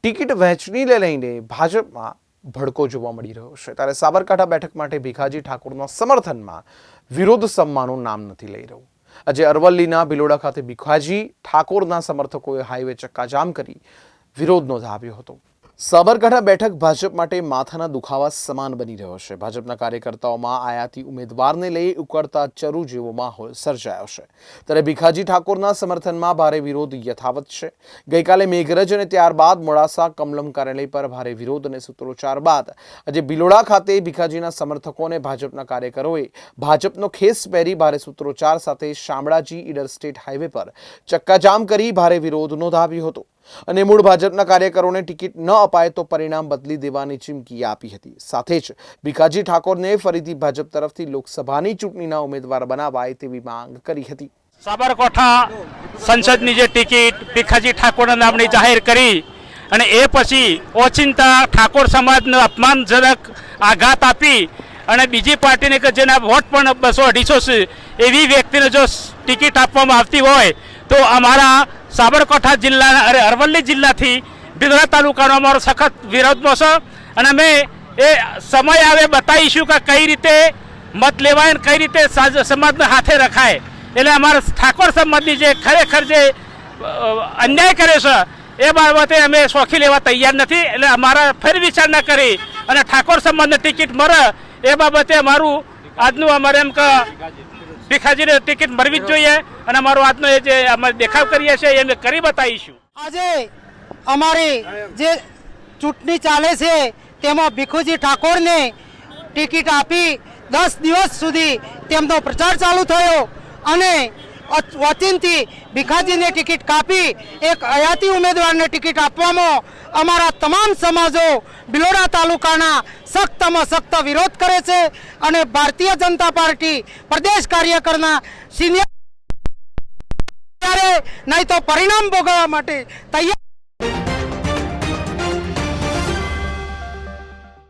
Ticket વહેંચણીને લઈને ભાજપમાં ભડકો જોવા મળી રહ્યો છે, ત્યારે સાબરકાંઠા બેઠક માટે ભીખાજી ઠાકોરના સમર્થનમાં વિરોધ સન્માનનું નામ નથી લઈ રહ્યું। આજે અરવલ્લીના ભિલોડા ખાતે ભીખાજી ઠાકોરના સમર્થકોએ હાઈવે ચક્કાજામ કરી વિરોધ નોંધાવ્યો હતો। સાબરકાંઠા બેઠક ભાજપ માટે માથાના દુખાવા સમાન બની રહ્યો છે। ભાજપના કાર્યકર્તાઓમાં આયાતી ઉમેદવારને લઈ ઉકળતા ચરુ જેવો માહોલ સર્જાયો છે, ત્યારે ભીખાજી ઠાકોરના સમર્થનમાં ભારે વિરોધ યથાવત છે। ગઈકાલે મેઘરજ અને ત્યારબાદ મોડાસા કમલમ કાર્યાલય પર ભારે વિરોધ અને સૂત્રોચ્ચાર બાદ આજે ભિલોડા ખાતે ભીખાજીના સમર્થકોને ભાજપના કાર્યકરોએ ભાજપનો ખેસ પહેરી ભારે સૂત્રોચ્ચાર સાથે શામળાજી ઈડર સ્ટેટ હાઈવે પર ચક્કાજામ કરી ભારે વિરોધ નોંધાવ્યો હતો અને મૂળ ભાજપના કાર્યકરોને ટિકિટ ન અપાય તો પરિણામ બદલી દેવાની ચીમકી આપી હતી। સાથે જ ભીખાજી ઠાકોરને ફરીથી ભાજપ તરફથી લોકસભાની ચૂંટણીના ઉમેદવાર બનાવાય તેવી માંગ કરી હતી। સાબરકાંઠા સંસદની જે ટિકિટ ભીખાજી ઠાકોરના નામની જાહેર કરી અને એ પછી ઓચિંતા ઠાકોર સમાજને અપમાનજનક આઘાત આપી અને બીજી પાર્ટીને કે જેના વોટ પણ 200-250 છે એવી વ્યક્તિને જો ટિકિટ આપવામાં આવતી હોય તો અમારા સાબરકાંઠા જિલ્લાના અરવલ્લી જિલ્લાથી ભિલોડા તાલુકાનો અમારો સખત વિરોધમાં છે અને અમે એ સમય આવે બતાવીશું કે કઈ રીતે મત લેવાય અને કઈ રીતે સમાજને હાથે રખાય। એટલે અમારા ઠાકોર સમાજની જે ખરેખર જે અન્યાય કરે છે એ બાબતે અમે શોખી લેવા તૈયાર નથી। એટલે અમારા ફરી વિચારણા કરી અને ઠાકોર સમાજને ટિકિટ મળે એ બાબતે અમારું આજનું અમારે એમ કે ભીખાજીને ટિકિટ મળવી જ જોઈએ અને અમારો આજનો એ જે અમે દેખાવ કરીએ છીએ એ અમે કરી બતાવીશું। આજે અમારી જે ચૂંટણી ચાલે છે તેમાં ભીખુજી ઠાકોરને ટિકિટ આપી 10 દિવસ સુધી તેમનો પ્રચાર ચાલુ થયો અને વચનથી ભીખાજીને ટિકિટ કાપી એક હયાતી ઉમેદવારને ટિકિટ આપવામાં અમારા તમામ સમાજો ભિલોડા તાલુકાના સખ્તમાં સખ્ત વિરોધ કરે છે અને ભારતીય જનતા પાર્ટી પ્રદેશ કાર્યકરના સિનિયર નહીં તો પરિણામ ભોગવવા માટે તૈયાર